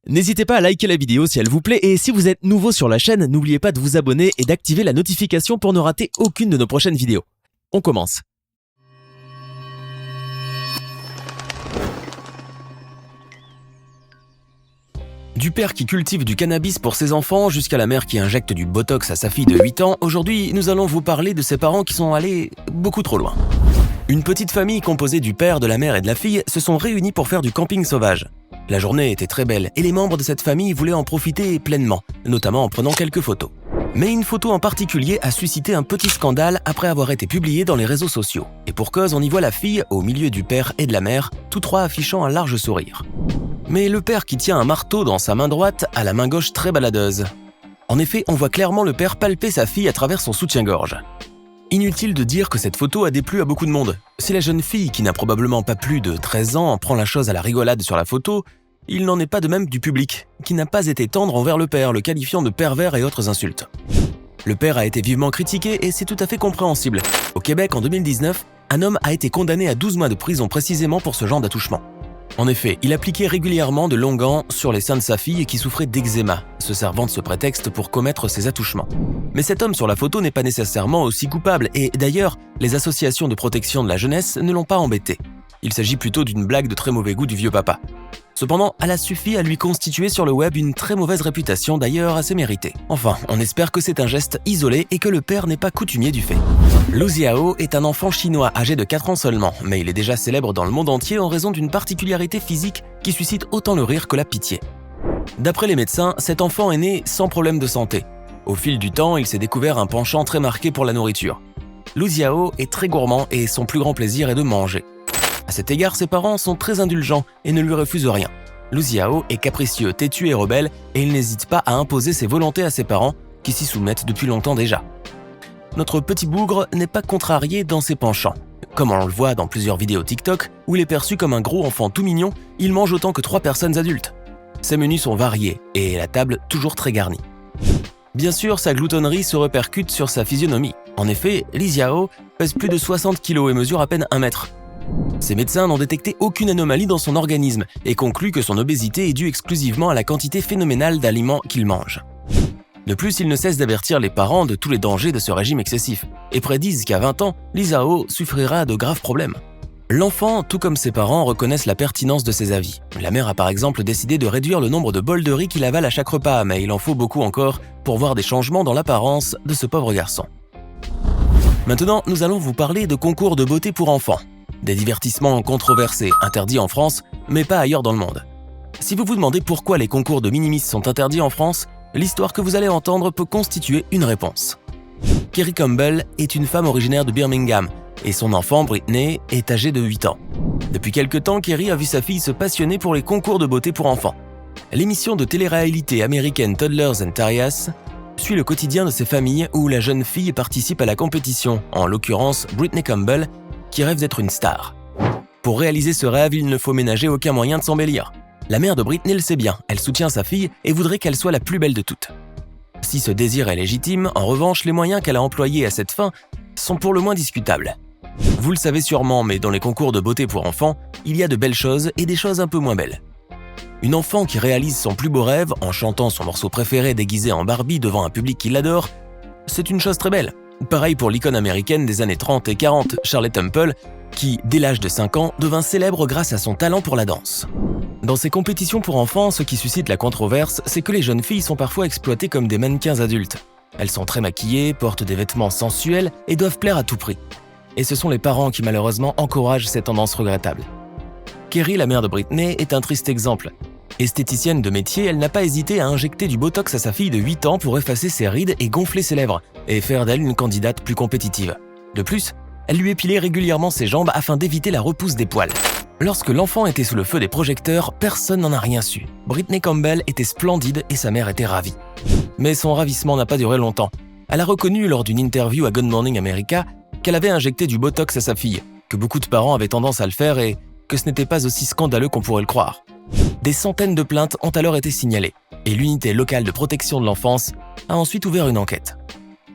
N'hésitez pas à liker la vidéo si elle vous plaît et si vous êtes nouveau sur la chaîne, n'oubliez pas de vous abonner et d'activer la notification pour ne rater aucune de nos prochaines vidéos. On commence. Du père qui cultive du cannabis pour ses enfants jusqu'à la mère qui injecte du botox à sa fille de 8 ans, aujourd'hui nous allons vous parler de ces parents qui sont allés beaucoup trop loin. Une petite famille composée du père, de la mère et de la fille se sont réunis pour faire du camping sauvage. La journée était très belle et les membres de cette famille voulaient en profiter pleinement, notamment en prenant quelques photos. Mais une photo en particulier a suscité un petit scandale après avoir été publiée dans les réseaux sociaux. Et pour cause, on y voit la fille au milieu du père et de la mère, tous trois affichant un large sourire. Mais le père qui tient un marteau dans sa main droite a la main gauche très baladeuse. En effet, on voit clairement le père palper sa fille à travers son soutien-gorge. Inutile de dire que cette photo a déplu à beaucoup de monde. Si la jeune fille, qui n'a probablement pas plus de 13 ans, prend la chose à la rigolade sur la photo, il n'en est pas de même du public, qui n'a pas été tendre envers le père, le qualifiant de pervers et autres insultes. Le père a été vivement critiqué et c'est tout à fait compréhensible. Au Québec, en 2019, un homme a été condamné à 12 mois de prison précisément pour ce genre d'attouchement. En effet, il appliquait régulièrement de longs gants sur les seins de sa fille qui souffrait d'eczéma, se servant de ce prétexte pour commettre ses attouchements. Mais cet homme sur la photo n'est pas nécessairement aussi coupable et d'ailleurs, les associations de protection de la jeunesse ne l'ont pas embêté. Il s'agit plutôt d'une blague de très mauvais goût du vieux papa. Cependant, elle a suffi à lui constituer sur le web une très mauvaise réputation, d'ailleurs assez méritée. Enfin, on espère que c'est un geste isolé et que le père n'est pas coutumier du fait. Lu Xiao est un enfant chinois âgé de 4 ans seulement, mais il est déjà célèbre dans le monde entier en raison d'une particularité physique qui suscite autant le rire que la pitié. D'après les médecins, cet enfant est né sans problème de santé. Au fil du temps, il s'est découvert un penchant très marqué pour la nourriture. Lu Xiao est très gourmand et son plus grand plaisir est de manger. À cet égard, ses parents sont très indulgents et ne lui refusent rien. Lu Xiao est capricieux, têtu et rebelle et il n'hésite pas à imposer ses volontés à ses parents qui s'y soumettent depuis longtemps déjà. Notre petit bougre n'est pas contrarié dans ses penchants. Comme on le voit dans plusieurs vidéos TikTok, où il est perçu comme un gros enfant tout mignon, il mange autant que 3 personnes adultes. Ses menus sont variés et la table toujours très garnie. Bien sûr, sa gloutonnerie se répercute sur sa physionomie. En effet, Lu Xiao pèse plus de 60 kg et mesure à peine 1 mètre. Ses médecins n'ont détecté aucune anomalie dans son organisme et concluent que son obésité est due exclusivement à la quantité phénoménale d'aliments qu'il mange. De plus, ils ne cessent d'avertir les parents de tous les dangers de ce régime excessif et prédisent qu'à 20 ans, Lu Xiao souffrira de graves problèmes. L'enfant, tout comme ses parents, reconnaissent la pertinence de ses avis. La mère a par exemple décidé de réduire le nombre de bols de riz qu'il avale à chaque repas, mais il en faut beaucoup encore pour voir des changements dans l'apparence de ce pauvre garçon. Maintenant, nous allons vous parler de concours de beauté pour enfants. Des divertissements controversés, interdits en France, mais pas ailleurs dans le monde. Si vous vous demandez pourquoi les concours de minimis sont interdits en France, l'histoire que vous allez entendre peut constituer une réponse. Kerry Campbell est une femme originaire de Birmingham et son enfant, Britney, est âgée de 8 ans. Depuis quelque temps, Kerry a vu sa fille se passionner pour les concours de beauté pour enfants. L'émission de télé-réalité américaine Toddlers and Tiaras suit le quotidien de ces familles où la jeune fille participe à la compétition, en l'occurrence Britney Campbell, qui rêve d'être une star. Pour réaliser ce rêve, il ne faut ménager aucun moyen de s'embellir. La mère de Britney le sait bien, elle soutient sa fille et voudrait qu'elle soit la plus belle de toutes. Si ce désir est légitime, en revanche, les moyens qu'elle a employés à cette fin sont pour le moins discutables. Vous le savez sûrement, mais dans les concours de beauté pour enfants, il y a de belles choses et des choses un peu moins belles. Une enfant qui réalise son plus beau rêve en chantant son morceau préféré déguisé en Barbie devant un public qui l'adore, c'est une chose très belle. Pareil pour l'icône américaine des années 30 et 40, Shirley Temple, qui, dès l'âge de 5 ans, devint célèbre grâce à son talent pour la danse. Dans ces compétitions pour enfants, ce qui suscite la controverse, c'est que les jeunes filles sont parfois exploitées comme des mannequins adultes. Elles sont très maquillées, portent des vêtements sensuels et doivent plaire à tout prix. Et ce sont les parents qui malheureusement encouragent ces tendances regrettables. Kerry, la mère de Britney, est un triste exemple. Esthéticienne de métier, elle n'a pas hésité à injecter du botox à sa fille de 8 ans pour effacer ses rides et gonfler ses lèvres, et faire d'elle une candidate plus compétitive. De plus, elle lui épilait régulièrement ses jambes afin d'éviter la repousse des poils. Lorsque l'enfant était sous le feu des projecteurs, personne n'en a rien su. Britney Campbell était splendide et sa mère était ravie. Mais son ravissement n'a pas duré longtemps. Elle a reconnu lors d'une interview à Good Morning America qu'elle avait injecté du botox à sa fille, que beaucoup de parents avaient tendance à le faire et que ce n'était pas aussi scandaleux qu'on pourrait le croire. Des centaines de plaintes ont alors été signalées et l'unité locale de protection de l'enfance a ensuite ouvert une enquête.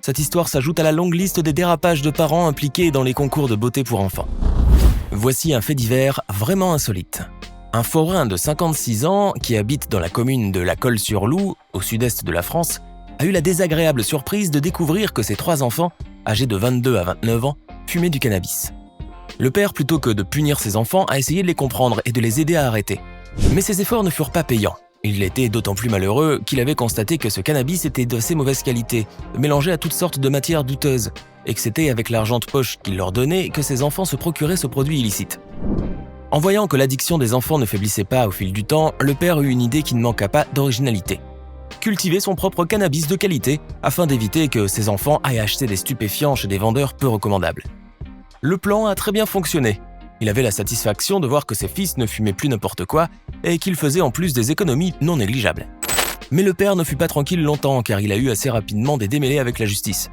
Cette histoire s'ajoute à la longue liste des dérapages de parents impliqués dans les concours de beauté pour enfants. Voici un fait divers vraiment insolite. Un forain de 56 ans, qui habite dans la commune de La Colle-sur-Loup, au sud-est de la France, a eu la désagréable surprise de découvrir que ses 3 enfants, âgés de 22 à 29 ans, fumaient du cannabis. Le père, plutôt que de punir ses enfants, a essayé de les comprendre et de les aider à arrêter. Mais ses efforts ne furent pas payants. Il était d'autant plus malheureux qu'il avait constaté que ce cannabis était d'assez mauvaise qualité, mélangé à toutes sortes de matières douteuses, et que c'était avec l'argent de poche qu'il leur donnait que ses enfants se procuraient ce produit illicite. En voyant que l'addiction des enfants ne faiblissait pas au fil du temps, le père eut une idée qui ne manqua pas d'originalité. Cultiver son propre cannabis de qualité afin d'éviter que ses enfants aillent acheter des stupéfiants chez des vendeurs peu recommandables. Le plan a très bien fonctionné. Il avait la satisfaction de voir que ses fils ne fumaient plus n'importe quoi et qu'il faisait en plus des économies non négligeables. Mais le père ne fut pas tranquille longtemps car il a eu assez rapidement des démêlés avec la justice.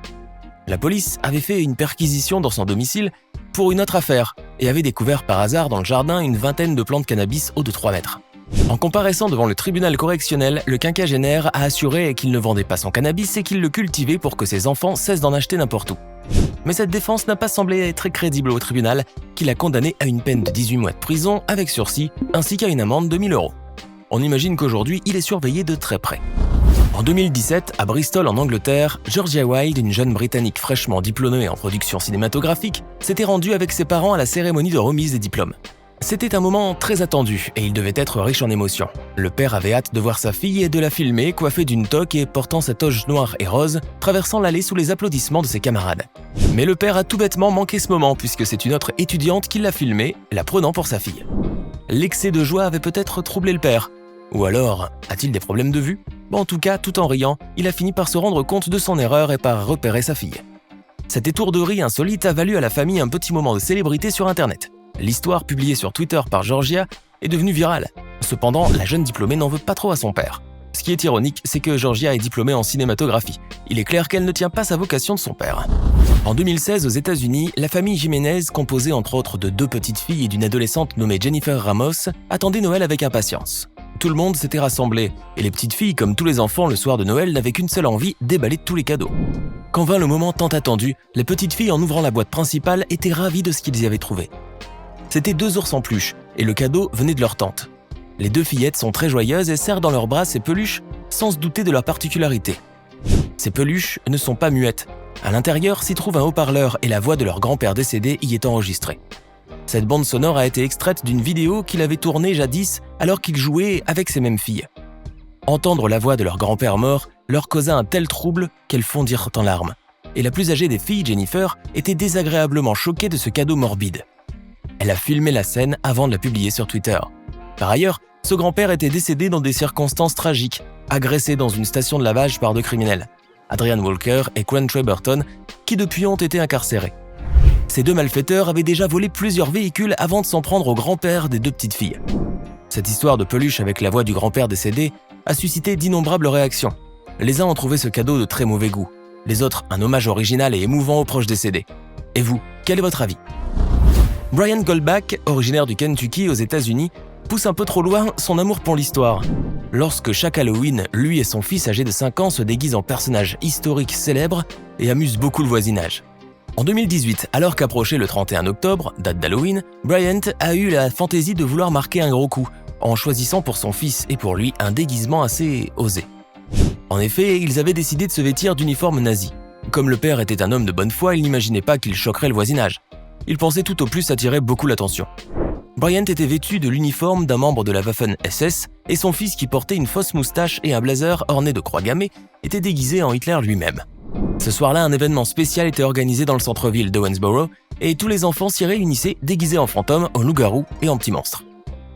La police avait fait une perquisition dans son domicile pour une autre affaire et avait découvert par hasard dans le jardin une vingtaine de plants de cannabis hauts de 3 mètres. En comparaissant devant le tribunal correctionnel, le quinquagénaire a assuré qu'il ne vendait pas son cannabis et qu'il le cultivait pour que ses enfants cessent d'en acheter n'importe où. Mais cette défense n'a pas semblé très crédible au tribunal, qui l'a condamné à une peine de 18 mois de prison avec sursis, ainsi qu'à une amende de 1 000 €. On imagine qu'aujourd'hui, il est surveillé de très près. En 2017, à Bristol en Angleterre, Georgia Wilde, une jeune Britannique fraîchement diplômée en production cinématographique, s'était rendue avec ses parents à la cérémonie de remise des diplômes. C'était un moment très attendu et il devait être riche en émotions. Le père avait hâte de voir sa fille et de la filmer, coiffée d'une toque et portant sa toge noire et rose, traversant l'allée sous les applaudissements de ses camarades. Mais le père a tout bêtement manqué ce moment puisque c'est une autre étudiante qui l'a filmé, la prenant pour sa fille. L'excès de joie avait peut-être troublé le père. Ou alors, a-t-il des problèmes de vue ? En tout cas, tout en riant, il a fini par se rendre compte de son erreur et par repérer sa fille. Cette étourderie insolite a valu à la famille un petit moment de célébrité sur Internet. L'histoire publiée sur Twitter par Georgia est devenue virale. Cependant, la jeune diplômée n'en veut pas trop à son père. Ce qui est ironique, c'est que Georgia est diplômée en cinématographie. Il est clair qu'elle ne tient pas sa vocation de son père. En 2016, aux États-Unis, la famille Jiménez, composée entre autres de 2 petites filles et d'une adolescente nommée Jennifer Ramos, attendait Noël avec impatience. Tout le monde s'était rassemblé, et les petites filles, comme tous les enfants le soir de Noël, n'avaient qu'une seule envie, déballer tous les cadeaux. Quand vint le moment tant attendu, les petites filles, en ouvrant la boîte principale, étaient ravies de ce qu'ils y avaient trouvé. C'était 2 ours en peluche, et le cadeau venait de leur tante. Les 2 fillettes sont très joyeuses et serrent dans leurs bras ces peluches sans se douter de leur particularité. Ces peluches ne sont pas muettes. À l'intérieur s'y trouve un haut-parleur et la voix de leur grand-père décédé y est enregistrée. Cette bande sonore a été extraite d'une vidéo qu'il avait tournée jadis alors qu'il jouait avec ces mêmes filles. Entendre la voix de leur grand-père mort leur causa un tel trouble qu'elles fondirent en larmes. Et la plus âgée des filles, Jennifer, était désagréablement choquée de ce cadeau morbide. Elle a filmé la scène avant de la publier sur Twitter. Par ailleurs, ce grand-père était décédé dans des circonstances tragiques, agressé dans une station de lavage par 2 criminels, Adrian Walker et Quentin Burton, qui depuis ont été incarcérés. Ces 2 malfaiteurs avaient déjà volé plusieurs véhicules avant de s'en prendre au grand-père des 2 petites filles. Cette histoire de peluche avec la voix du grand-père décédé a suscité d'innombrables réactions. Les uns ont trouvé ce cadeau de très mauvais goût, les autres un hommage original et émouvant aux proches décédés. Et vous, quel est votre avis ? Brian Goldbach, originaire du Kentucky aux États-Unis, pousse un peu trop loin son amour pour l'histoire. Lorsque chaque Halloween, lui et son fils âgé de 5 ans se déguisent en personnages historiques célèbres et amusent beaucoup le voisinage. En 2018, alors qu'approchait le 31 octobre, date d'Halloween, Bryant a eu la fantaisie de vouloir marquer un gros coup, en choisissant pour son fils et pour lui un déguisement assez osé. En effet, ils avaient décidé de se vêtir d'uniformes nazis. Comme le père était un homme de bonne foi, il n'imaginait pas qu'il choquerait le voisinage. Il pensait tout au plus attirer beaucoup l'attention. Bryant était vêtu de l'uniforme d'un membre de la Waffen-SS et son fils, qui portait une fausse moustache et un blazer orné de croix gammées, était déguisé en Hitler lui-même. Ce soir-là, un événement spécial était organisé dans le centre-ville de Owensboro et tous les enfants s'y réunissaient déguisés en fantômes, en loups-garous et en petits monstres.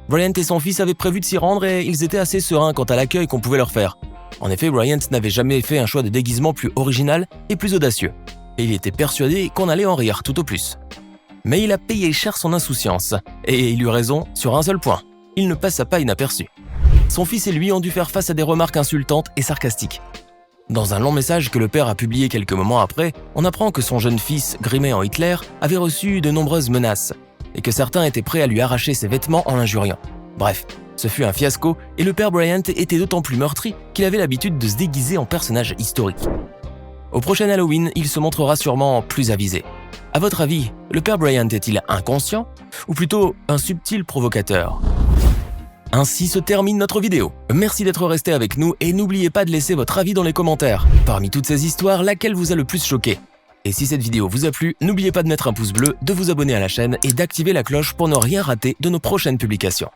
Bryant et son fils avaient prévu de s'y rendre et ils étaient assez sereins quant à l'accueil qu'on pouvait leur faire. En effet, Bryant n'avait jamais fait un choix de déguisement plus original et plus audacieux, et il était persuadé qu'on allait en rire tout au plus. Mais il a payé cher son insouciance, et il eut raison sur un seul point, il ne passa pas inaperçu. Son fils et lui ont dû faire face à des remarques insultantes et sarcastiques. Dans un long message que le père a publié quelques moments après, on apprend que son jeune fils, grimé en Hitler, avait reçu de nombreuses menaces, et que certains étaient prêts à lui arracher ses vêtements en l'injuriant. Bref, ce fut un fiasco, et le père Bryant était d'autant plus meurtri qu'il avait l'habitude de se déguiser en personnage historique. Au prochain Halloween, il se montrera sûrement plus avisé. À votre avis, le père Bryant est-il inconscient ou plutôt un subtil provocateur ? Ainsi se termine notre vidéo. Merci d'être resté avec nous et n'oubliez pas de laisser votre avis dans les commentaires. Parmi toutes ces histoires, laquelle vous a le plus choqué? Et si cette vidéo vous a plu, n'oubliez pas de mettre un pouce bleu, de vous abonner à la chaîne et d'activer la cloche pour ne rien rater de nos prochaines publications.